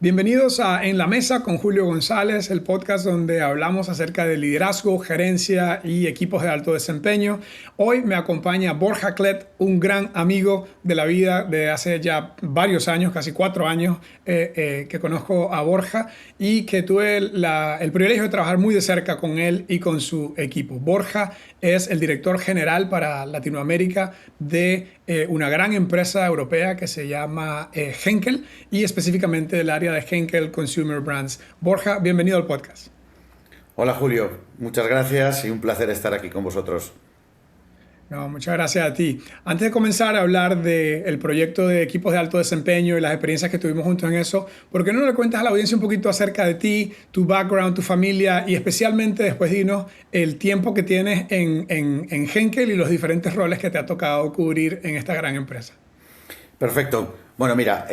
Bienvenidos a En la Mesa con Julio González, el podcast donde hablamos acerca de liderazgo, gerencia y equipos de alto desempeño. Hoy me acompaña Borja Clet, un gran amigo de la vida de hace ya varios años, casi 4 años, que conozco a Borja y que tuve el privilegio de trabajar muy de cerca con él y con su equipo. Borja es el director general para Latinoamérica de una gran empresa europea que se llama Henkel y específicamente del área de Henkel Consumer Brands. Borja, bienvenido al podcast. Hola Julio, muchas gracias y un placer estar aquí con vosotros. No, muchas gracias a ti. Antes de comenzar a hablar del proyecto de equipos de alto desempeño y las experiencias que tuvimos juntos en eso, ¿por qué no le cuentas a la audiencia un poquito acerca de ti, tu background, tu familia y especialmente después dinos el tiempo que tienes en Henkel y los diferentes roles que te ha tocado cubrir en esta gran empresa? Perfecto. Bueno, mira,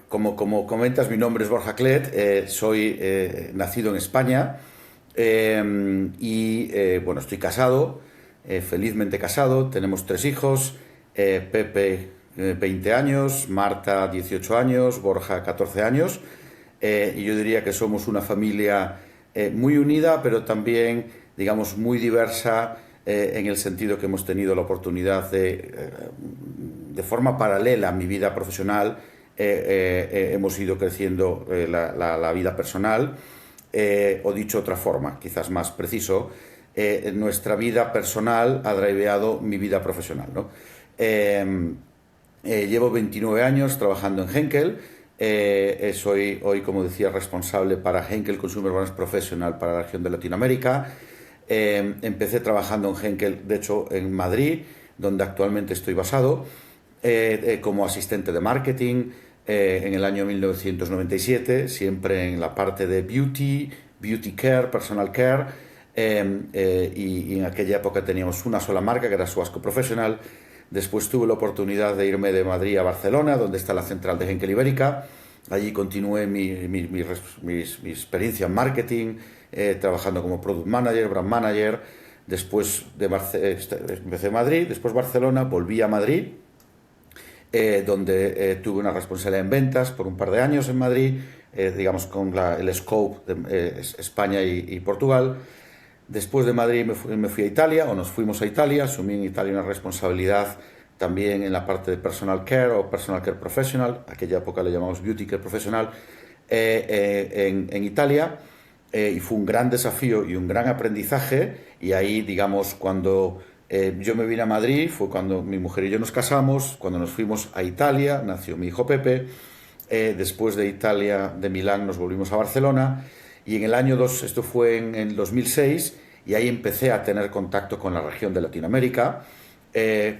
como comentas, mi nombre es Borja Clet, soy nacido en España bueno, estoy casado, felizmente casado, tenemos 3 hijos, Pepe 20 años, Marta 18 años, Borja 14 años, y yo diría que somos una familia muy unida, pero también, digamos, muy diversa en el sentido que hemos tenido la oportunidad de forma paralela a mi vida profesional, hemos ido creciendo la vida personal, o dicho de otra forma, quizás más preciso, nuestra vida personal ha driveado mi vida profesional, ¿no? Llevo 29 años trabajando en Henkel. Soy hoy, como decía, responsable para Henkel Consumer Brands Professional para la región de Latinoamérica. Empecé trabajando en Henkel, de hecho, en Madrid, donde actualmente estoy basado, como asistente de marketing en el año 1997, siempre en la parte de beauty care, personal care, y en aquella época teníamos una sola marca, que era Suasco Professional. Después tuve la oportunidad de irme de Madrid a Barcelona, donde está la central de Henkel Ibérica. Allí continué mi experiencia en marketing, trabajando como product manager, brand manager. Después empecé en Madrid, después Barcelona, volví a Madrid, donde tuve una responsabilidad en ventas por un par de años en Madrid, digamos con el scope de España y Portugal. Después de Madrid me fui a Italia, o nos fuimos a Italia, asumí en Italia una responsabilidad también en la parte de personal care o personal care professional, aquella época le llamamos beauty care professional, en Italia, y fue un gran desafío y un gran aprendizaje, y ahí, digamos, cuando yo me vine a Madrid, fue cuando mi mujer y yo nos casamos, cuando nos fuimos a Italia, nació mi hijo Pepe. Después de Italia, de Milán, nos volvimos a Barcelona, y en el año 2, esto fue en el 2006, y ahí empecé a tener contacto con la región de Latinoamérica,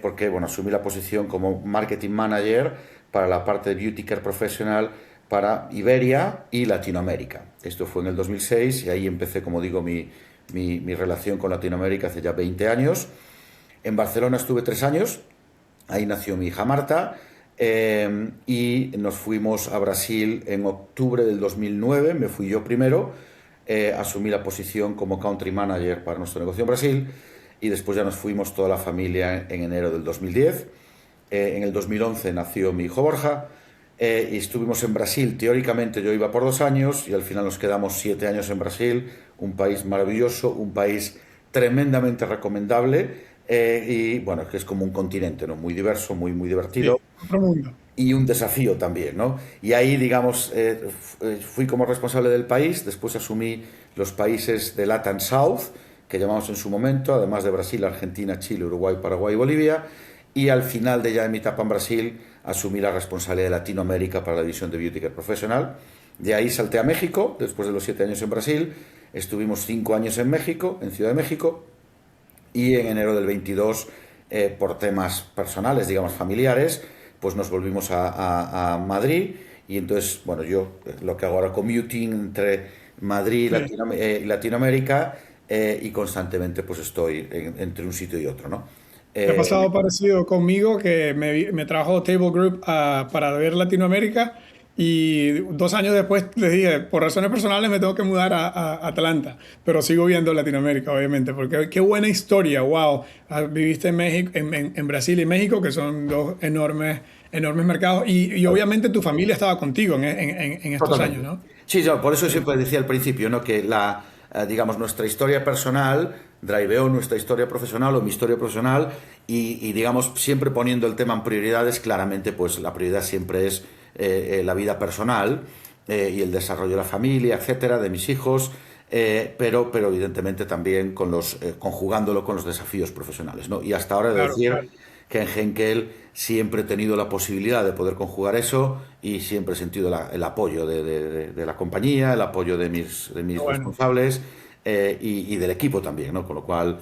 porque, bueno, asumí la posición como marketing manager para la parte de beauty care professional para Iberia y Latinoamérica. Esto fue en el 2006, y ahí empecé, como digo, mi relación con Latinoamérica hace ya 20 años. En Barcelona estuve 3 años, ahí nació mi hija Marta, y nos fuimos a Brasil en octubre del 2009, me fui yo primero, asumí la posición como country manager para nuestro negocio en Brasil, y después ya nos fuimos toda la familia en enero del 2010. En el 2011 nació mi hijo Borja, y estuvimos en Brasil. Teóricamente yo iba por 2 años y al final nos quedamos 7 años en Brasil, un país maravilloso, un país tremendamente recomendable, y bueno, que es como un continente, ¿no? Muy diverso, muy divertido, Sí, otro mundo. y un desafío también, ¿no? Y ahí, digamos, fui como responsable del país, después asumí los países de Latin South, que llamamos en su momento, además de Brasil, Argentina, Chile, Uruguay, Paraguay y Bolivia, y al final de ya mi etapa en Brasil, asumí la responsabilidad de Latinoamérica para la división de Beauty Care Professional. De ahí salté a México, después de los 7 años en Brasil, estuvimos 5 años en México, en Ciudad de México, y en enero del 22, por temas personales, digamos familiares, pues nos volvimos a Madrid, y entonces, bueno, yo lo que hago ahora commuting entre Madrid Sí. y Latinoamérica, y constantemente pues estoy entre un sitio y otro, ¿no? Me ha Eh, pasado parecido conmigo que me trajo Table Group para ver Latinoamérica Y 2 años después les dije, por razones personales me tengo que mudar a Atlanta, pero sigo viendo Latinoamérica, obviamente, porque qué buena historia, wow. Viviste en México, en Brasil y México, que son dos enormes, enormes mercados, y obviamente tu familia estaba contigo en estos años, Totalmente. ¿no? Sí, yo, por eso siempre decía al principio, ¿no? Que digamos, nuestra historia personal driveó nuestra historia profesional o mi historia profesional y, digamos, siempre poniendo el tema en prioridades, claramente, pues la prioridad siempre es la vida personal y el desarrollo de la familia, etcétera, de mis hijos, pero evidentemente también conjugándolo con los desafíos profesionales, ¿no? Y hasta ahora he de Claro, decir que en Henkel siempre he tenido la posibilidad de poder conjugar eso y siempre he sentido el apoyo de la compañía, el apoyo de qué mis bueno. responsables y del equipo también, ¿no? Con lo cual,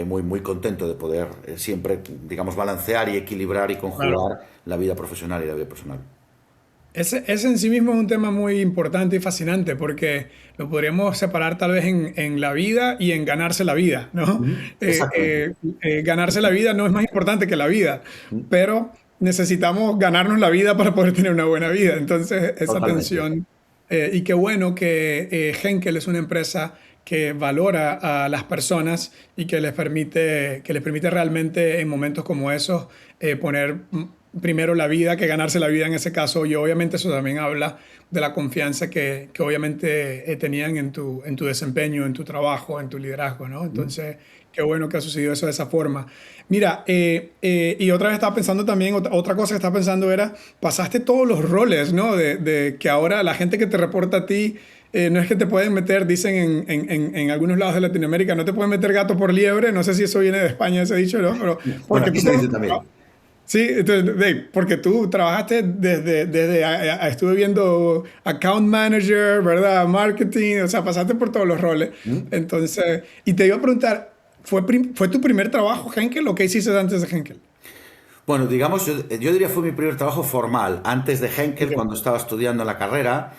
muy, muy contento de poder siempre, digamos, balancear y equilibrar y Claro. conjugar la vida profesional y la vida personal. Ese en sí mismo es un tema muy importante y fascinante porque lo podríamos separar tal vez en la vida y en ganarse la vida, ¿no? Ujú. Eh, Exactamente. eh, Ganarse la vida no es más importante que la vida, Ujú. pero necesitamos ganarnos la vida para poder tener una buena vida. Entonces, esa Totalmente. tensión, y qué bueno que Henkel es una empresa que valora a las personas y que les permite realmente en momentos como esos poner primero la vida que ganarse la vida en ese caso. Y obviamente eso también habla de la confianza que obviamente tenían en tu desempeño, en tu trabajo, en tu liderazgo, ¿no? Ujú. Entonces, qué bueno que ha sucedido eso de esa forma. Mira, y otra vez estaba pensando también, otra cosa que estaba pensando era, pasaste todos los roles, ¿no? De que ahora la gente que te reporta a ti, no es que te pueden meter, dicen en algunos lados de Latinoamérica, no te pueden meter gato por liebre, no sé si eso viene de España, ese dicho, ¿no? Pero Bueno, porque aquí tú se dice también. sí, entonces, porque tú trabajaste estuve viendo account manager, ¿verdad? Marketing, o sea, pasaste por todos los roles. ¿Mm? Entonces, y te iba a preguntar, ¿fue tu primer trabajo, Henkel, o qué hiciste antes de Henkel? Bueno, digamos, yo diría fue mi primer trabajo formal, antes de Henkel, Ok, cuando estaba estudiando la carrera,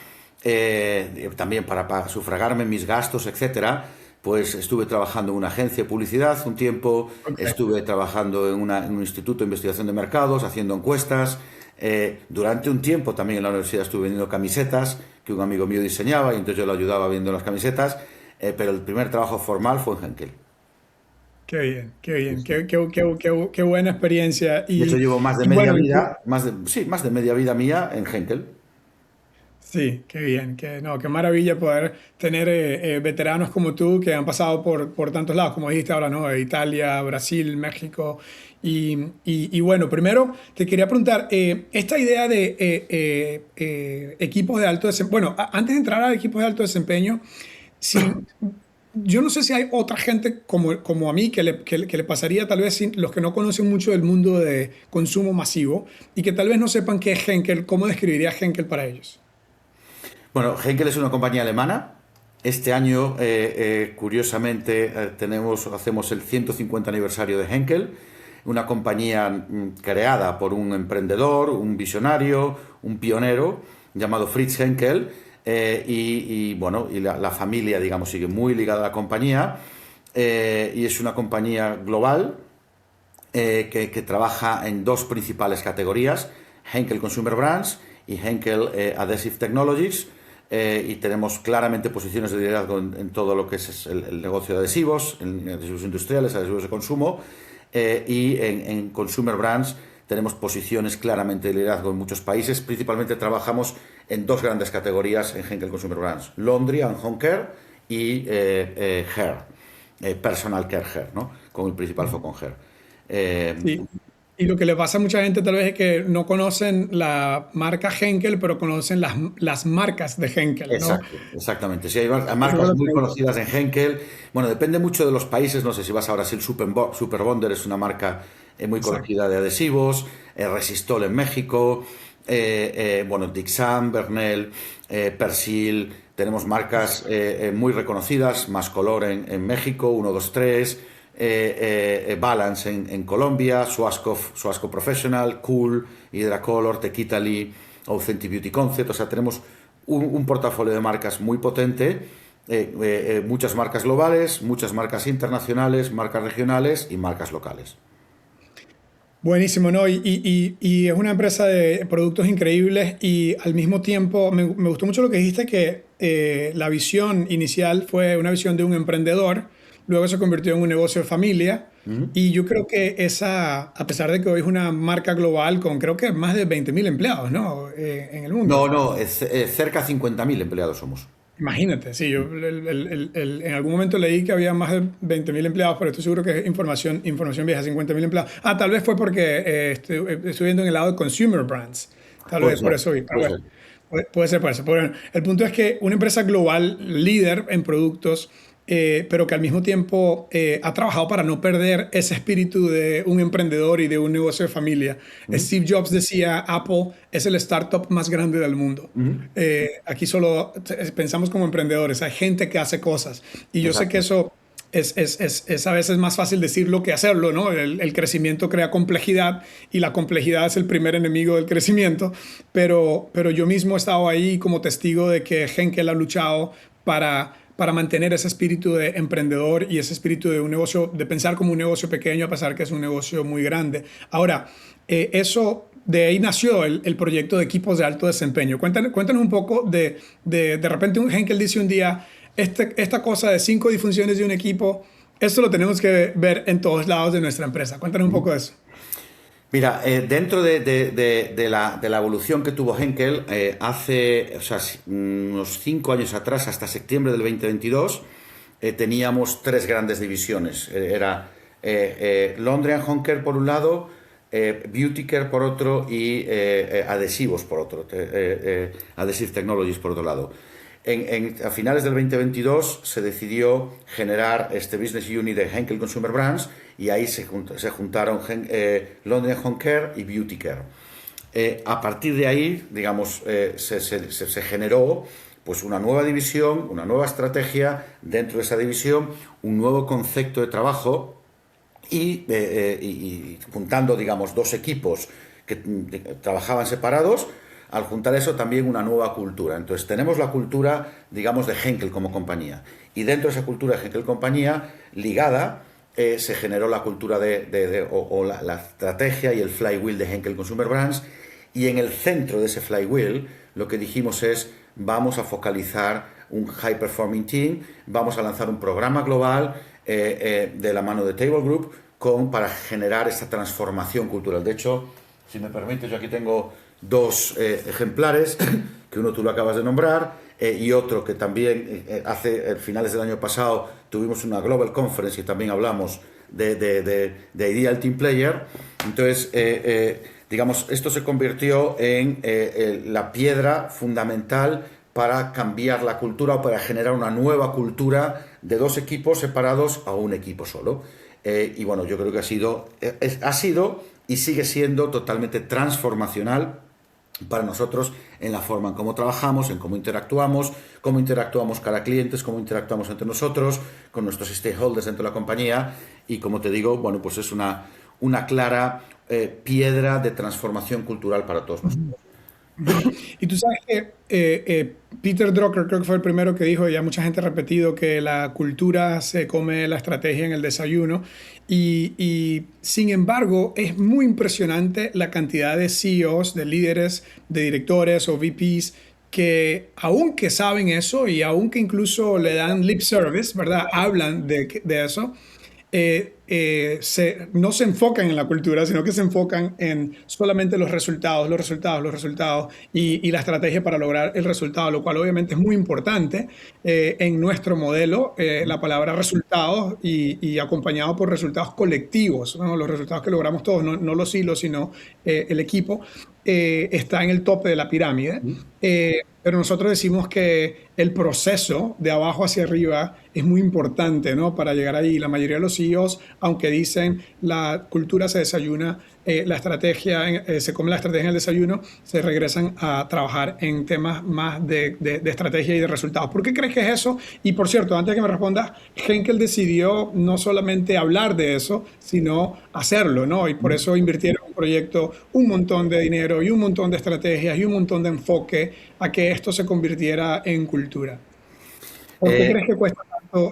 también para sufragarme mis gastos, etcétera, pues estuve trabajando en una agencia de publicidad un tiempo, ok. estuve trabajando en un instituto de investigación de mercados, haciendo encuestas, durante un tiempo también en la universidad estuve vendiendo camisetas que un amigo mío diseñaba y entonces yo lo ayudaba viendo las camisetas, pero el primer trabajo formal fue en Henkel. Qué bien, qué Sí, bien, sí. qué buena experiencia. De hecho, Y, llevo más de y media bueno, vida, sí, más de media vida mía en Henkel. sí, qué bien, no, qué maravilla poder tener veteranos como tú que han pasado por tantos lados, como dijiste ahora, ¿no? Italia, Brasil, México. Y bueno, primero te quería preguntar, esta idea de equipos de alto desempeño, bueno, antes de entrar a equipos de alto desempeño, si, yo no sé si hay otra gente como a mí que le pasaría tal vez los que no conocen mucho del mundo de consumo masivo y que tal vez no sepan qué es Henkel, cómo describiría Henkel para ellos. Bueno, Henkel es una compañía alemana. Este año, curiosamente, hacemos el 150 aniversario de Henkel, una compañía creada por un emprendedor, un visionario, un pionero llamado Fritz Henkel, bueno, y la familia, digamos, sigue muy ligada a la compañía, y es una compañía global que trabaja en dos principales categorías, Henkel Consumer Brands y Henkel Adhesive Technologies, y tenemos claramente posiciones de liderazgo en todo lo que es el negocio de adhesivos, en adhesivos industriales, adhesivos de consumo, y en Consumer Brands tenemos posiciones claramente de liderazgo en muchos países. Principalmente trabajamos en dos grandes categorías en Henkel Consumer Brands, Laundry and Home Care y Hair, Personal Care Hair, ¿no? Con el principal foco en Hair. Eh, Sí. Y lo que le pasa a mucha gente tal vez es que no conocen la marca Henkel, pero conocen las marcas de Henkel, ¿no? Exacto, exactamente. Sí, hay Eso es marcas lo muy que me gusta. conocidas en Henkel. Bueno, depende mucho de los países. No sé si vas a Brasil, Super Bonder es una marca muy Exacto. conocida de adhesivos. Resistol en México. Bueno, Dixam, Bernel, Persil. Tenemos marcas muy reconocidas. Más Color en México, 1, 2, 3. Balance en Colombia, Swasco Professional, Cool, Hydracolor, Tequitali, Authentic Beauty Concept. O sea, tenemos un portafolio de marcas muy potente, muchas marcas globales, muchas marcas internacionales, marcas regionales y marcas locales. Buenísimo, ¿no? Y es una empresa de productos increíbles y al mismo tiempo me gustó mucho lo que dijiste que la visión inicial fue una visión de un emprendedor, luego se convirtió en un negocio de familia Ujú. y yo creo que esa, a pesar de que hoy es una marca global con creo que más de 20.000 empleados, ¿no? En el No, mundo. no, cerca de 50.000 empleados somos. Imagínate, sí, yo en algún momento leí que había más de 20.000 empleados, pero estoy seguro que es información vieja, 50.000 empleados. Ah, tal vez fue porque estoy viendo en el lado de consumer brands, tal Puede vez por ser, eso vi, pero puede bueno, ser. puede ser por eso. Pero bueno, el punto es que una empresa global, líder en productos, pero que al mismo tiempo ha trabajado para no perder ese espíritu de un emprendedor y de un negocio de familia. Ujú, Steve Jobs decía, Apple es el startup más grande del mundo. ujú. Aquí solo pensamos como emprendedores, hay gente que hace cosas y yo sé que Exacto. eso es a veces más fácil decirlo que hacerlo, ¿no? El crecimiento crea complejidad y la complejidad es el primer enemigo del crecimiento, pero yo mismo he estado ahí como testigo de que Henkel ha luchado para mantener ese espíritu de emprendedor y ese espíritu de un negocio, de pensar como un negocio pequeño a pesar que es un negocio muy grande. Ahora, eso, de ahí nació el proyecto de equipos de alto desempeño. Cuéntanos un poco de repente un Henkel dice un día, esta cosa de 5 disfunciones de un equipo, esto lo tenemos que ver en todos lados de nuestra empresa. Cuéntanos un Ujú. poco de eso. Mira, dentro de la evolución que tuvo Henkel, hace, o sea, unos 5 años atrás, hasta septiembre del 2022, teníamos tres grandes divisiones. Era Laundry and Home Care por un lado, Beauty Care por otro y adhesivos por otro, Adhesive Technologies por otro lado. A finales del 2022 se decidió generar este Business Unit de Henkel Consumer Brands y ahí se juntaron Laundry and Home Care y Beauty Care. A partir de ahí, digamos, se generó pues una nueva división, una nueva estrategia dentro de esa división, un nuevo concepto de trabajo y juntando, digamos, dos equipos que trabajaban separados, al juntar eso también una nueva cultura. Entonces tenemos la cultura, digamos, de Henkel como compañía. Y dentro de esa cultura de Henkel compañía, ligada, se generó la cultura o la estrategia y el flywheel de Henkel Consumer Brands. Y en el centro de ese flywheel, lo que dijimos es, vamos a focalizar un high performing team, vamos a lanzar un programa global de la mano de Table Group para generar esta transformación cultural. De hecho, si me permites, yo aquí tengo dos ejemplares, que uno tú lo acabas de nombrar, y otro que también hace finales del año pasado tuvimos una Global Conference y también hablamos de Ideal Team Player. Entonces, digamos, esto se convirtió en la piedra fundamental para cambiar la cultura o para generar una nueva cultura de dos equipos separados a un equipo solo. Y bueno, yo creo que ha sido y sigue siendo totalmente transformacional para nosotros en la forma en cómo trabajamos, en cómo interactuamos cara a clientes, cómo interactuamos entre nosotros, con nuestros stakeholders dentro de la compañía y como te digo, bueno, pues es una clara piedra de transformación cultural para todos nosotros. Ujú. Y tú sabes que Peter Drucker creo que fue el primero que dijo, y ya mucha gente ha repetido, que la cultura se come la estrategia en el desayuno. Y sin embargo, es muy impresionante la cantidad de CEOs, de líderes, de directores o VPs que aunque saben eso y aunque incluso le dan lip service, ¿verdad? Hablan de eso, no se enfocan en la cultura, sino que se enfocan en solamente los resultados, los resultados, los resultados y la estrategia para lograr el resultado, lo cual obviamente es muy importante en nuestro modelo, la palabra resultados y acompañado por resultados colectivos, ¿no? Los resultados que logramos todos, no los hilos, sino el equipo, está en el tope de la pirámide. Pero nosotros decimos que el proceso de abajo hacia arriba es muy importante, ¿no? Para llegar ahí. La mayoría de los CEOs, aunque dicen la cultura se desayuna, la estrategia, se come la estrategia en el desayuno, se regresan a trabajar en temas más de estrategia y de resultados. ¿Por qué crees que es eso? Y por cierto, antes de que me respondas, Henkel decidió no solamente hablar de eso, sino hacerlo, ¿no? Y por eso invirtieron en un proyecto un montón de dinero y un montón de estrategias y un montón de enfoque a que esto se convirtiera en cultura. ¿Por qué Eh, crees que cuesta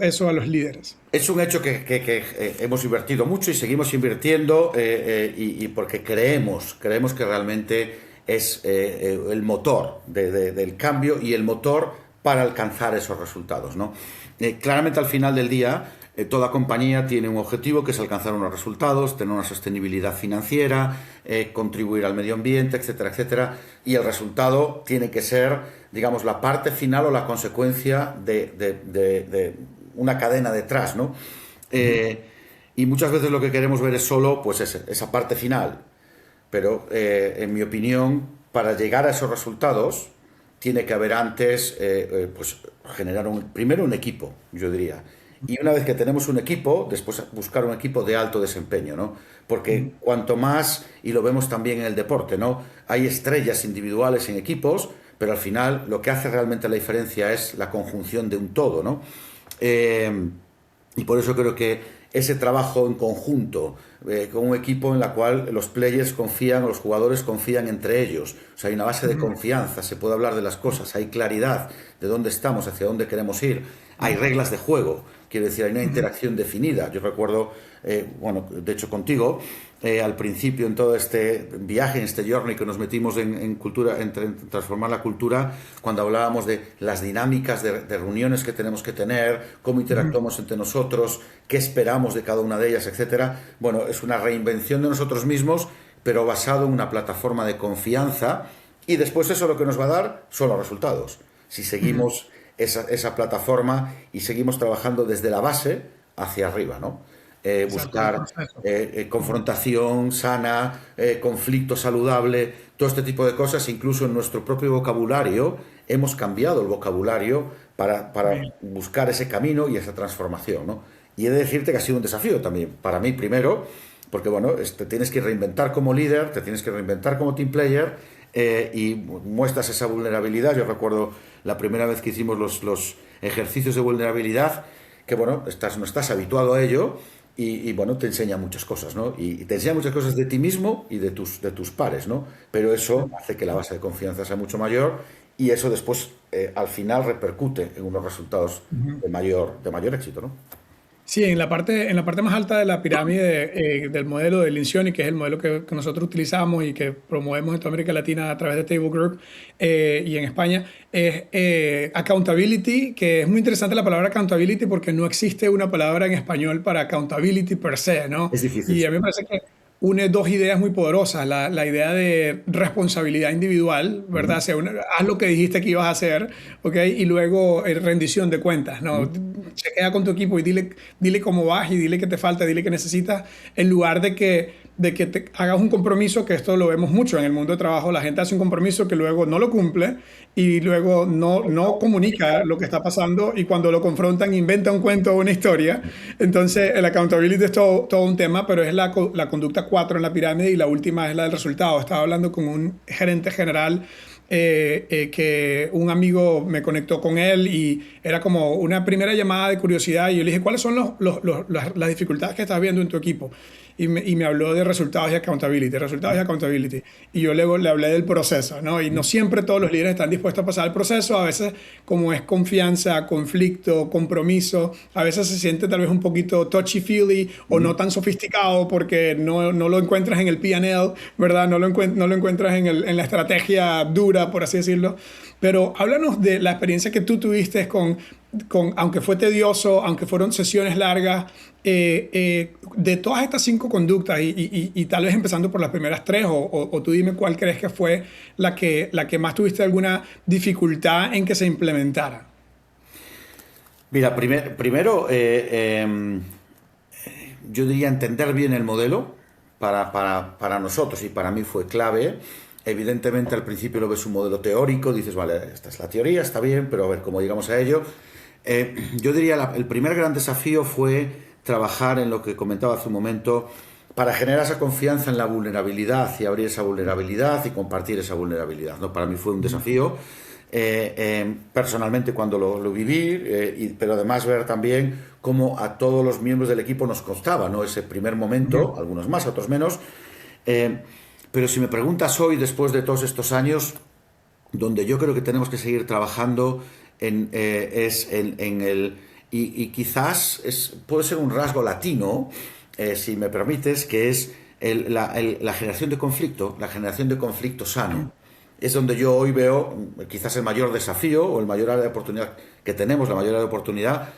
eso a los líderes? Es un hecho que hemos invertido mucho y seguimos invirtiendo y porque creemos que realmente es el motor del cambio y el motor para alcanzar esos resultados, ¿no? Claramente al final del día toda compañía tiene un objetivo que es alcanzar unos resultados, tener una sostenibilidad financiera, contribuir al medio ambiente, etcétera, etcétera, y el resultado tiene que ser, digamos, la parte final o la consecuencia de una cadena detrás, ¿no? Y muchas veces lo que queremos ver es solo pues esa parte final, pero en mi opinión, para llegar a esos resultados tiene que haber antes pues generar primero un equipo, yo diría. Y una vez que tenemos un equipo, después buscar un equipo de alto desempeño, ¿no? Porque cuanto más, y lo vemos también en el deporte, ¿no? Hay estrellas individuales en equipos, pero al final lo que hace realmente la diferencia es la conjunción de un todo, ¿no? Y por eso creo que ese trabajo en conjunto, con un equipo en la cual los players confían, los jugadores confían entre ellos, o sea, hay una base de confianza, se puede hablar de las cosas, hay claridad de dónde estamos, hacia dónde queremos ir, hay reglas de juego, quiero decir, hay una interacción definida. Yo recuerdo, bueno, de hecho contigo, al principio en todo este viaje, en este journey que nos metimos en cultura, en transformar la cultura, cuando hablábamos de las dinámicas de reuniones que tenemos que tener, cómo interactuamos entre nosotros, qué esperamos de cada una de ellas, etcétera. Bueno, es una reinvención de nosotros mismos, pero basado en una plataforma de confianza, y después eso lo que nos va a dar son los resultados. Si seguimos esa plataforma y seguimos trabajando desde la base hacia arriba, ¿no? Buscar confrontación sana, conflicto saludable, todo este tipo de cosas. Incluso en nuestro propio vocabulario hemos cambiado el vocabulario para buscar ese camino y esa transformación, ¿no? Y he de decirte que ha sido un desafío también, para mí primero, porque bueno, te tienes que reinventar como líder, te tienes que reinventar como team player, y muestras esa vulnerabilidad. Yo recuerdo la primera vez que hicimos los ejercicios de vulnerabilidad, que bueno, no estás habituado a ello, y bueno, te enseña muchas cosas, ¿no? Y te enseña muchas cosas de ti mismo y de tus pares, ¿no? Pero eso hace que la base de confianza sea mucho mayor, y eso después al final repercute en unos resultados de mayor éxito, ¿no? Sí, en la parte más alta de la pirámide del modelo de Lencioni, que es el modelo que nosotros utilizamos y que promovemos en toda América Latina a través de Table Group y en España, es accountability, que es muy interesante la palabra accountability porque no existe una palabra en español para accountability per se, ¿no? Es difícil, Y sí. a mí me parece que une dos ideas muy poderosas, la idea de responsabilidad individual, ¿verdad? O sea, haz lo que dijiste que ibas a hacer, ¿ok? Y luego rendición de cuentas, ¿no? Chequea con tu equipo y dile cómo vas y dile qué te falta, dile qué necesitas, en lugar de que te hagas un compromiso, que esto lo vemos mucho en el mundo de trabajo, la gente hace un compromiso que luego no lo cumple y luego no comunica lo que está pasando, y cuando lo confrontan inventa un cuento o una historia. Entonces el accountability es todo un tema, pero es la conducta 4 en la pirámide, y la última es la del resultado. Estaba hablando con un gerente general que un amigo me conectó con él y era como una primera llamada de curiosidad, y yo le dije, ¿cuáles son las dificultades que estás viendo en tu equipo? Y me habló de resultados y accountability. Y yo luego le hablé del proceso, ¿no? Y no siempre todos los líderes están dispuestos a pasar el proceso. A veces, como es confianza, conflicto, compromiso, a veces se siente tal vez un poquito touchy-feely o no tan sofisticado porque no lo encuentras en el P&L, ¿verdad? No lo encuentras en la estrategia dura, por así decirlo. Pero háblanos de la experiencia que tú tuviste aunque fue tedioso, aunque fueron sesiones largas, de todas estas 5 conductas, y tal vez empezando por las primeras 3, o tú dime cuál crees que fue la que más tuviste alguna dificultad en que se implementara. Mira, primero, yo diría entender bien el modelo para nosotros, y para mí fue clave. Evidentemente al principio lo ves un modelo teórico, dices, vale, esta es la teoría, está bien, pero a ver cómo llegamos a ello. Yo diría el primer gran desafío fue trabajar en lo que comentaba hace un momento, para generar esa confianza en la vulnerabilidad y abrir esa vulnerabilidad y compartir esa vulnerabilidad, ¿no? Para mí fue un desafío. Personalmente cuando lo viví, pero además ver también cómo a todos los miembros del equipo nos costaba, ¿no? Ese primer momento, algunos más, otros menos. Pero si me preguntas hoy, después de todos estos años, donde yo creo que tenemos que seguir trabajando es en el y quizás puede ser un rasgo latino, si me permites, que es la generación de conflicto, la generación de conflicto sano. Es donde yo hoy veo quizás el mayor desafío o el mayor área de oportunidad que tenemos, la mayor área de oportunidad,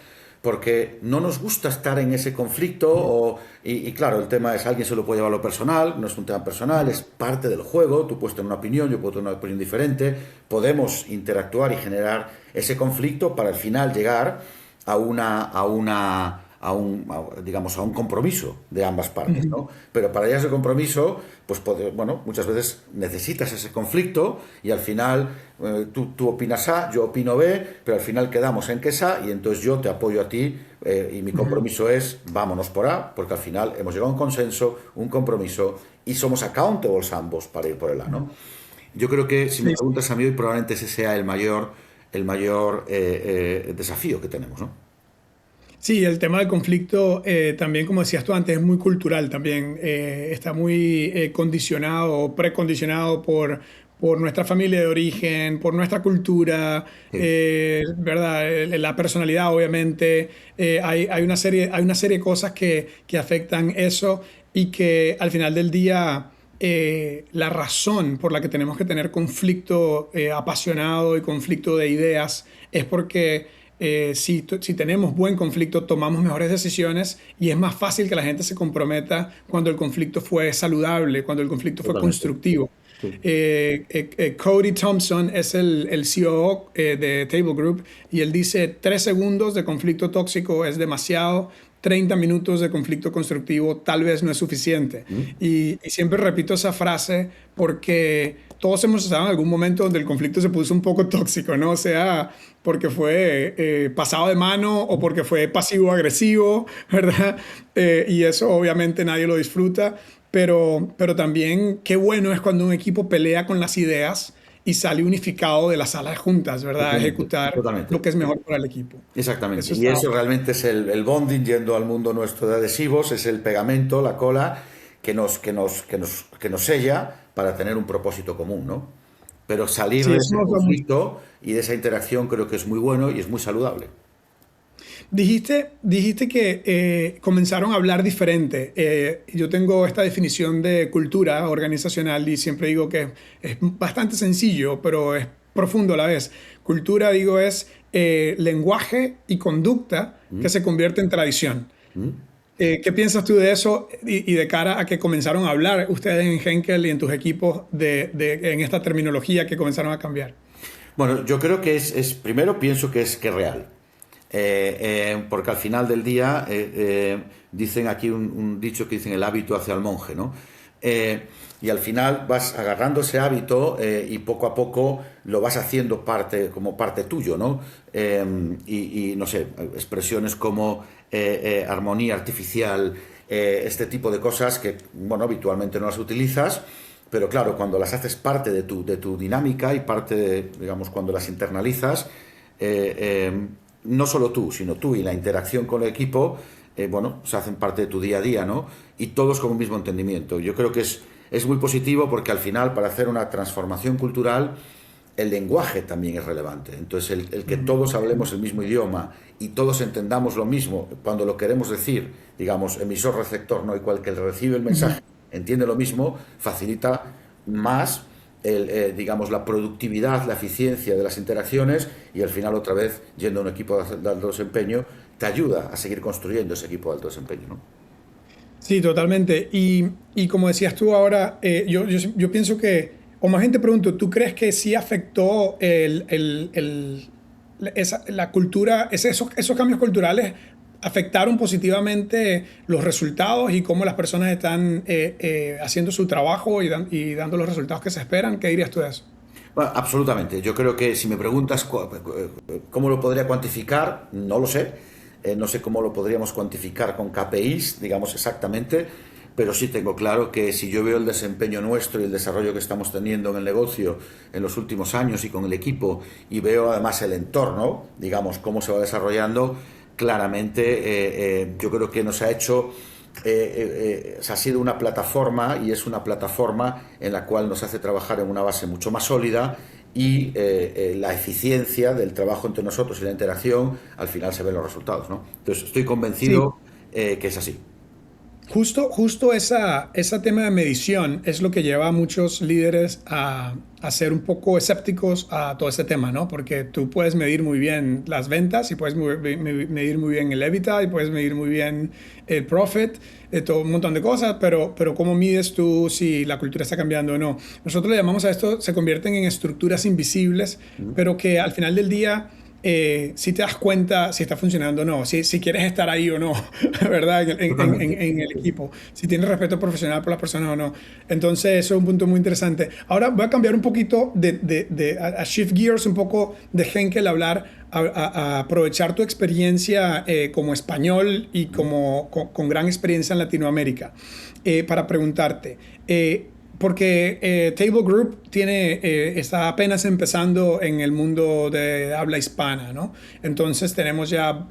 porque no nos gusta estar en ese conflicto y claro, el tema es, alguien se lo puede llevar a lo personal, no es un tema personal, es parte del juego, tú puedes tener una opinión, yo puedo tener una opinión diferente, podemos interactuar y generar ese conflicto para al final llegar a digamos, a un compromiso de ambas partes, ¿no? Pero para llegar a ese compromiso, pues bueno, muchas veces necesitas ese conflicto y al final tú opinas A, yo opino B, pero al final quedamos en que es A y entonces yo te apoyo a ti y mi compromiso es vámonos por A, porque al final hemos llegado a un consenso, un compromiso y somos accountables ambos para ir por el A, ¿no? Yo creo que si me preguntas a mí hoy probablemente ese sea el mayor desafío que tenemos, ¿no? Sí, el tema del conflicto, también como decías tú antes, es muy cultural también. Está muy condicionado o precondicionado por nuestra familia de origen, por nuestra cultura, Sí, ¿verdad? La personalidad, obviamente. Hay una serie de cosas que afectan eso y que al final del día la razón por la que tenemos que tener conflicto apasionado y conflicto de ideas es porque si tenemos buen conflicto, tomamos mejores decisiones y es más fácil que la gente se comprometa cuando el conflicto fue saludable, cuando el conflicto fue totalmente. constructivo. Sí. Cody Thompson es el COO de Table Group y él dice 3 segundos de conflicto tóxico es demasiado, 30 minutos de conflicto constructivo tal vez no es suficiente. ¿Mm? Y siempre repito esa frase porque todos hemos estado en algún momento donde el conflicto se puso un poco tóxico, ¿no? O sea, porque fue pasado de mano o porque fue pasivo-agresivo, ¿verdad? Y eso obviamente nadie lo disfruta, pero también qué bueno es cuando un equipo pelea con las ideas y sale unificado de la sala de juntas, ¿verdad? A Totalmente, ejecutar lo totalmente. que es mejor para el equipo. Exactamente. Eso Y está. eso realmente es el bonding yendo al mundo nuestro de adhesivos, es el pegamento, la cola que nos sella para tener un propósito común, ¿no? Pero salir Sí, de eso ese nos da mucho. conflicto y de esa interacción creo que es muy bueno y es muy saludable. Dijiste que comenzaron a hablar diferente. Yo tengo esta definición de cultura organizacional y siempre digo que es bastante sencillo, pero es profundo a la vez. Cultura, digo, es lenguaje y conducta que ¿Mm? se convierte en tradición. ¿Mm? ¿Qué piensas tú de eso y de cara a que comenzaron a hablar ustedes en Henkel y en tus equipos en esta terminología que comenzaron a cambiar? Bueno, yo creo que primero pienso que es real. Porque al final del día dicen aquí un dicho que dicen el hábito hacia el monje, ¿no? Y al final vas agarrando ese hábito y poco a poco lo vas haciendo como parte tuyo, ¿no? Y no sé, expresiones como armonía artificial, este tipo de cosas que, bueno, habitualmente no las utilizas, pero claro, cuando las haces parte de tu dinámica y digamos, cuando las internalizas, eh, eh, no solo tú, sino tú y la interacción con el equipo, bueno, se hacen parte de tu día a día, ¿no? Y todos con un mismo entendimiento. Yo creo que es muy positivo porque al final, para hacer una transformación cultural, el lenguaje también es relevante. Entonces, el que todos hablemos el mismo idioma y todos entendamos lo mismo cuando lo queremos decir, digamos, emisor-receptor, ¿no? Igual que el recibe el mensaje entiende lo mismo, facilita más digamos, la productividad, la eficiencia de las interacciones y al final otra vez, yendo a un equipo de alto desempeño, te ayuda a seguir construyendo ese equipo de alto desempeño, ¿no? Sí, totalmente. Y como decías tú ahora, yo pienso que, o más bien te pregunto, ¿tú crees que sí afectó la cultura, esos cambios culturales afectaron positivamente los resultados y cómo las personas están haciendo su trabajo y dando los resultados que se esperan? ¿Qué dirías tú de eso? Bueno, absolutamente. Yo creo que si me preguntas cómo lo podría cuantificar, no lo sé. No sé cómo lo podríamos cuantificar con KPIs, digamos exactamente, pero sí tengo claro que si yo veo el desempeño nuestro y el desarrollo que estamos teniendo en el negocio en los últimos años y con el equipo y veo además el entorno, digamos, cómo se va desarrollando, claramente yo creo que nos ha hecho ha sido una plataforma y es una plataforma en la cual nos hace trabajar en una base mucho más sólida y la eficiencia del trabajo entre nosotros y la interacción, al final se ven los resultados, ¿no? Entonces, estoy Sí, convencido que es así. justo esa tema de medición es lo que lleva a muchos líderes a ser un poco escépticos a todo este tema, ¿no? Porque tú puedes medir muy bien las ventas y puedes medir muy bien el EBITDA y puedes medir muy bien el profit, todo un montón de cosas, pero ¿cómo mides tú si la cultura está cambiando o no? Nosotros le llamamos a esto, se convierten en estructuras invisibles, pero que al final del día si te das cuenta si está funcionando o no, si quieres estar ahí o no, ¿verdad? Totalmente. En el equipo, si tienes respeto profesional por las personas o no. Entonces, eso es un punto muy interesante. Ahora voy a cambiar un poquito a shift gears un poco de Henkel, hablar, a aprovechar tu experiencia como español y con gran experiencia en Latinoamérica para preguntarte. Porque Table Group está apenas empezando en el mundo de habla hispana, ¿no? Entonces tenemos ya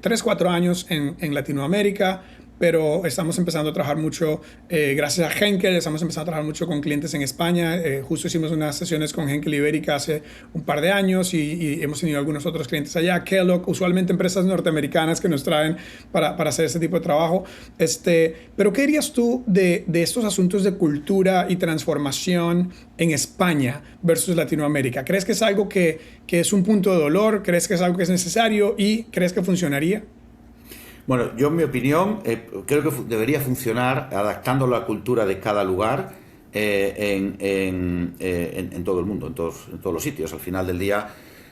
3, 4 años en Latinoamérica, pero estamos empezando a trabajar mucho, gracias a Henkel, estamos empezando a trabajar mucho con clientes en España. Justo hicimos unas sesiones con Henkel Ibérica hace un par de años y hemos tenido algunos otros clientes allá. Kellogg, usualmente empresas norteamericanas que nos traen para hacer ese tipo de trabajo. Pero ¿qué dirías tú de estos asuntos de cultura y transformación en España versus Latinoamérica? ¿Crees que es algo que es un punto de dolor? ¿Crees que es algo que es necesario? ¿Y crees que funcionaría? Bueno, yo en mi opinión creo que debería funcionar adaptando la cultura de cada lugar en todo el mundo, en todos los sitios. Al final del día,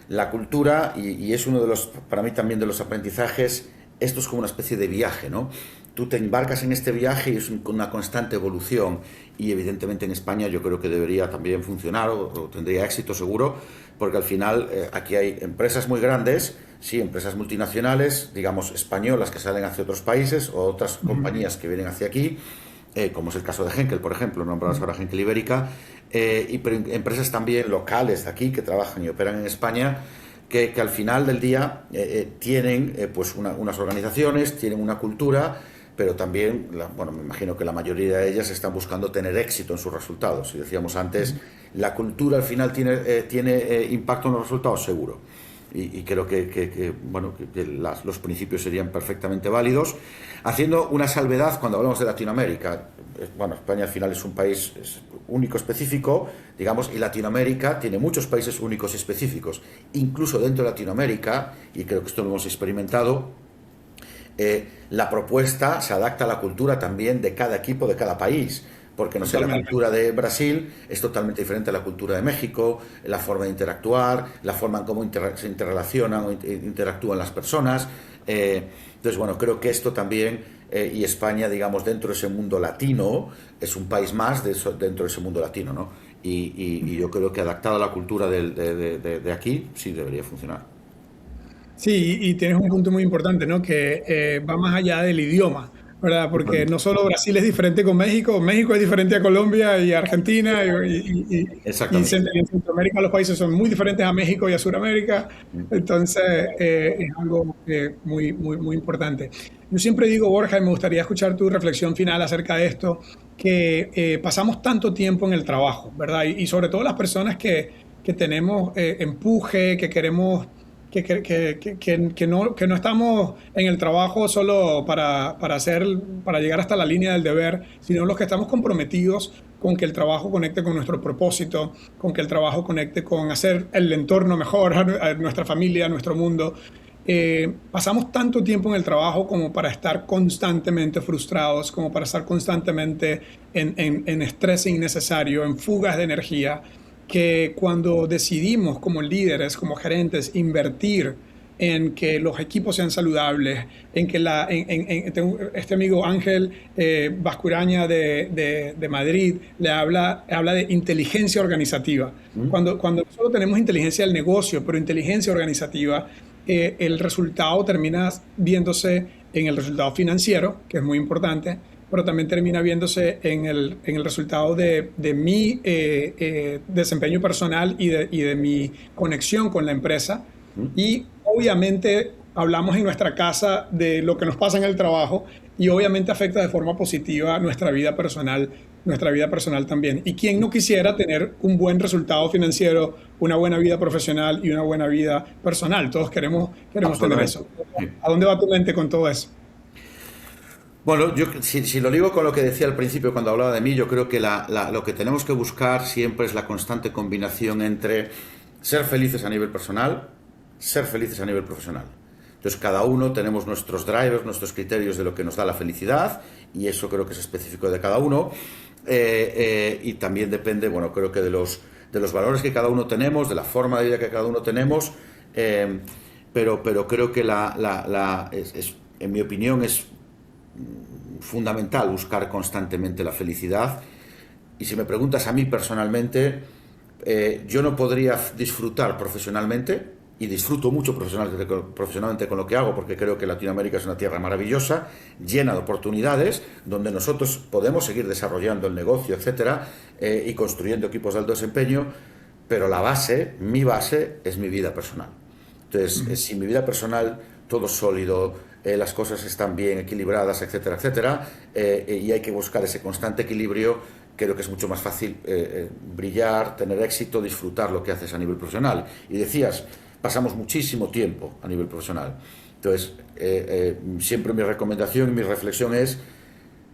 la cultura, y es uno de los, para mí también de los aprendizajes, esto es como una especie de viaje, ¿no? Tú te embarcas en este viaje y es una constante evolución y evidentemente en España yo creo que debería también funcionar o tendría éxito seguro porque al final aquí hay empresas muy grandes, sí, empresas multinacionales, digamos españolas que salen hacia otros países o otras compañías que vienen hacia aquí, como es el caso de Henkel, por ejemplo, nombradas ahora Henkel Ibérica, pero empresas también locales de aquí que trabajan y operan en España que al final del día tienen pues unas organizaciones, tienen una cultura, pero también, bueno, me imagino que la mayoría de ellas están buscando tener éxito en sus resultados. Y decíamos antes, la cultura al final tiene impacto en los resultados, seguro. Y creo bueno, los principios serían perfectamente válidos. Haciendo una salvedad cuando hablamos de Latinoamérica, bueno, España al final es un país único, específico, digamos, y Latinoamérica tiene muchos países únicos y específicos. Incluso dentro de Latinoamérica, y creo que esto lo hemos experimentado, la propuesta se adapta a la cultura también de cada equipo, de cada país. Porque, no sé, la Totalmente. cultura de Brasil es totalmente diferente a la cultura de México, la forma de interactuar, la forma en cómo se interrelacionan o interactúan las personas. Entonces, bueno, creo que esto también, y España, digamos, dentro de ese mundo latino, es un país más dentro de ese mundo latino, ¿no? Y yo creo que adaptado a la cultura de aquí, sí debería funcionar. Sí, y tienes un punto muy importante, ¿no? Que va más allá del idioma, ¿verdad? Porque Totalmente. no solo Brasil es diferente con México, México es diferente a Colombia y a Argentina, Exactamente. Y en Centroamérica los países son muy diferentes a México y a Sudamérica, entonces es algo muy importante. Yo siempre digo, Borja, y me gustaría escuchar tu reflexión final acerca de esto, que pasamos tanto tiempo en el trabajo, ¿verdad? Y sobre todo las personas que tenemos empuje, que queremos que no estamos en el trabajo solo para llegar hasta la línea del deber, sino los que estamos comprometidos con que el trabajo conecte con nuestro propósito, con que el trabajo conecte con hacer el entorno mejor, a nuestra familia, a nuestro mundo. Pasamos tanto tiempo en el trabajo como para estar constantemente frustrados, como para estar constantemente en estrés innecesario, en fugas de energía, que cuando decidimos como líderes, como gerentes, invertir en que los equipos sean saludables, en que tengo este amigo Ángel Bascuraña de Madrid habla de inteligencia organizativa. ¿Mm? Cuando no solo tenemos inteligencia del negocio, pero inteligencia organizativa, el resultado termina viéndose en el resultado financiero, que es muy importante, pero también termina viéndose en el resultado de mi desempeño personal y de mi conexión con la empresa. ¿Mm? Y obviamente hablamos en nuestra casa de lo que nos pasa en el trabajo y obviamente afecta de forma positiva nuestra vida personal también. ¿Y quién no quisiera tener un buen resultado financiero, una buena vida profesional y una buena vida personal? Todos queremos tener Absolutamente. eso. Sí. ¿A dónde va tu mente con todo eso? Bueno, si lo digo con lo que decía al principio cuando hablaba de mí, yo creo que lo que tenemos que buscar siempre es la constante combinación entre ser felices a nivel personal, ser felices a nivel profesional. Entonces, cada uno tenemos nuestros drivers, nuestros criterios de lo que nos da la felicidad, y eso creo que es específico de cada uno. Y también depende, bueno, creo que de los valores que cada uno tenemos, de la forma de vida que cada uno tenemos, pero creo que en mi opinión, es fundamental buscar constantemente la felicidad. Y si me preguntas a mí personalmente, yo no podría disfrutar profesionalmente, y disfruto mucho profesionalmente con lo que hago, porque creo que Latinoamérica es una tierra maravillosa, llena de oportunidades, donde nosotros podemos seguir desarrollando el negocio, etcétera, y construyendo equipos de alto desempeño, pero mi base es mi vida personal. Entonces, si mi vida personal, todo sólido, las cosas están bien equilibradas, etcétera, etcétera, y hay que buscar ese constante equilibrio, creo que es mucho más fácil brillar, tener éxito, disfrutar lo que haces a nivel profesional. Y decías, pasamos muchísimo tiempo a nivel profesional. Entonces, siempre mi recomendación y mi reflexión es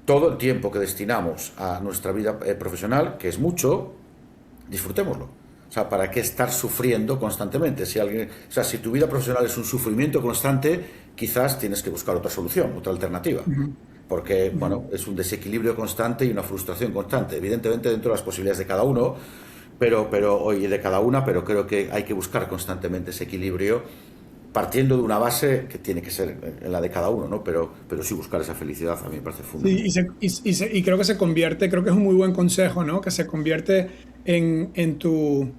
todo el tiempo que destinamos a nuestra vida profesional, que es mucho, disfrutémoslo. O sea, ¿para qué estar sufriendo constantemente? Si tu vida profesional es un sufrimiento constante, quizás tienes que buscar otra solución, otra alternativa. Ujú, Porque, ujú. bueno, es un desequilibrio constante y una frustración constante. Evidentemente dentro de las posibilidades de cada uno, oye, de cada una, pero creo que hay que buscar constantemente ese equilibrio, partiendo de una base que tiene que ser en la de cada uno, ¿no? Pero sí buscar esa felicidad a mí me parece Sí, fundamental. y creo que se convierte, creo que es un muy buen consejo, ¿no? Que se convierte en tu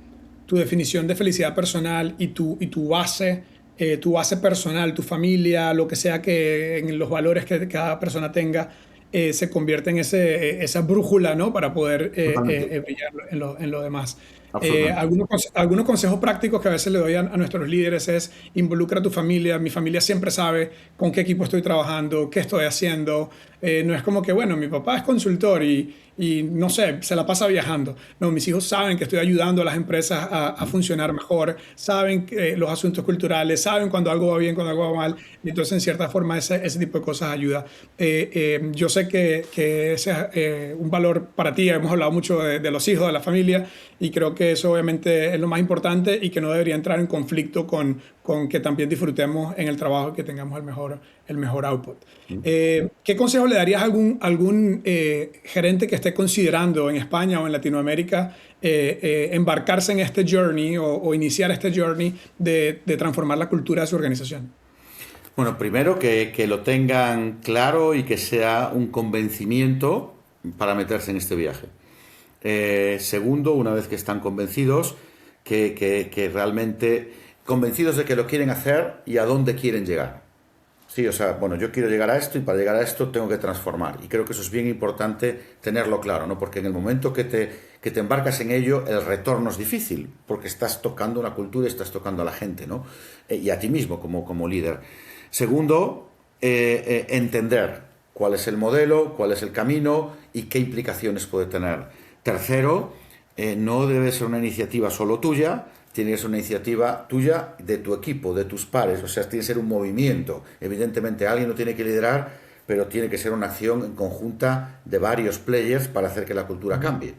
definición de felicidad personal y tu base personal, tu familia, lo que sea que en los valores que cada persona tenga, se convierte en esa brújula, ¿no? Para poder Totalmente. brillar en lo demás. Absolutamente. Algunos consejos prácticos que a veces le doy a nuestros líderes es involucra a tu familia. Mi familia siempre sabe con qué equipo estoy trabajando, qué estoy haciendo. No es como que, bueno, mi papá es consultor y no sé, se la pasa viajando. No, mis hijos saben que estoy ayudando a las empresas a funcionar mejor, saben los asuntos culturales, saben cuando algo va bien, cuando algo va mal. Y entonces, en cierta forma, ese tipo de cosas ayuda. Yo sé que ese es un valor para ti. Hemos hablado mucho de los hijos, de la familia, y creo que eso obviamente es lo más importante y que no debería entrar en conflicto con que también disfrutemos en el trabajo y que tengamos el mejor output. ¿Qué consejo le darías a algún gerente que esté considerando en España o en Latinoamérica embarcarse en este journey o iniciar este journey de transformar la cultura de su organización? Bueno, primero que lo tengan claro y que sea un convencimiento para meterse en este viaje. Segundo, una vez que están convencidos, que realmente convencidos de que lo quieren hacer y a dónde quieren llegar. Sí, o sea, bueno, yo quiero llegar a esto y para llegar a esto tengo que transformar. Y creo que eso es bien importante tenerlo claro, ¿no? Porque en el momento que te embarcas en ello, el retorno es difícil, porque estás tocando una cultura y estás tocando a la gente, ¿no? Y a ti mismo como líder. Segundo, entender cuál es el modelo, cuál es el camino y qué implicaciones puede tener. Tercero, no debe ser una iniciativa solo tuya, tiene que ser una iniciativa tuya, de tu equipo, de tus pares, o sea, tiene que ser un movimiento. Evidentemente alguien lo tiene que liderar, pero tiene que ser una acción en conjunta de varios players para hacer que la cultura cambie.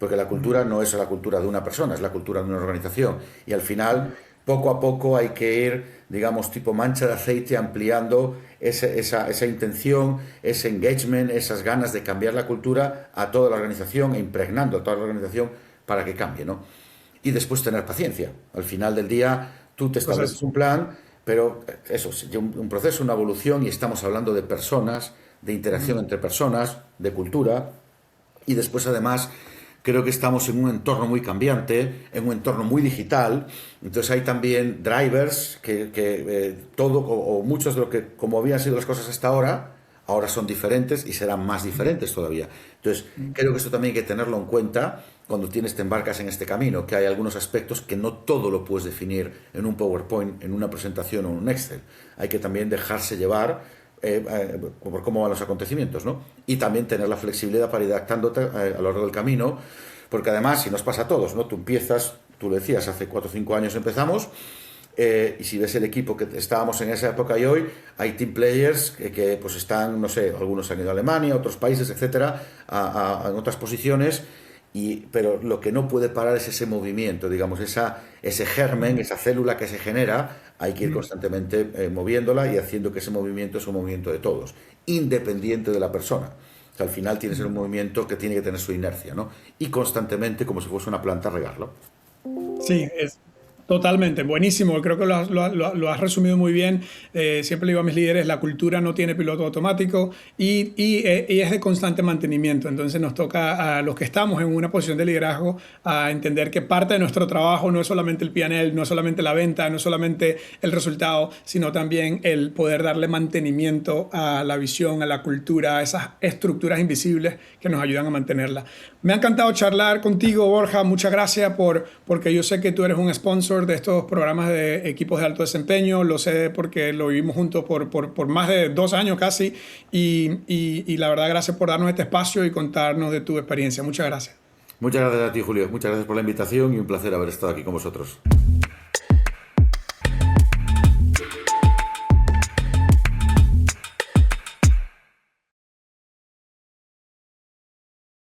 Porque la cultura no es la cultura de una persona, es la cultura de una organización. Y al final, poco a poco hay que ir, digamos, tipo mancha de aceite, ampliando esa intención, ese engagement, esas ganas de cambiar la cultura a toda la organización e impregnando a toda la organización para que cambie, ¿no? Y después tener paciencia. Al final del día, tú te estableces Proceso. un plan, pero eso, un proceso, una evolución, y estamos hablando de personas, de interacción entre personas, de cultura, y después además creo que estamos en un entorno muy cambiante, en un entorno muy digital, entonces hay también drivers que todo o muchos de lo que como habían sido las cosas hasta ahora ahora son diferentes y serán más diferentes todavía. Entonces, creo que esto también hay que tenerlo en cuenta cuando te embarcas en este camino, que hay algunos aspectos que no todo lo puedes definir en un PowerPoint, en una presentación o en un Excel. Hay que también dejarse llevar por cómo van los acontecimientos, ¿no? Y también tener la flexibilidad para ir adaptándote a lo largo del camino, porque además, si nos pasa a todos, ¿no? Tú empiezas, tú lo decías, hace 4 o 5 años empezamos, y si ves el equipo que estábamos en esa época y hoy, hay team players que pues están, no sé, algunos han ido a Alemania, a otros países, etcétera, en otras posiciones, pero lo que no puede parar es ese movimiento, digamos, ese germen, esa célula que se genera, hay que ir constantemente moviéndola y haciendo que ese movimiento es un movimiento de todos, independiente de la persona. O sea, al final tiene que ser un movimiento que tiene que tener su inercia, ¿no? Y constantemente, como si fuese una planta, regarlo. Sí, es totalmente, buenísimo. Creo que lo has resumido muy bien. Siempre le digo a mis líderes, la cultura no tiene piloto automático y es de constante mantenimiento. Entonces nos toca a los que estamos en una posición de liderazgo a entender que parte de nuestro trabajo no es solamente el P&L, no es solamente la venta, no es solamente el resultado, sino también el poder darle mantenimiento a la visión, a la cultura, a esas estructuras invisibles que nos ayudan a mantenerla. Me ha encantado charlar contigo, Borja. Muchas gracias porque yo sé que tú eres un sponsor de estos programas de equipos de alto desempeño. Lo sé porque lo vivimos juntos por más de 2 años casi. Y la verdad, gracias por darnos este espacio y contarnos de tu experiencia. Muchas gracias. Muchas gracias a ti, Julio. Muchas gracias por la invitación y un placer haber estado aquí con vosotros.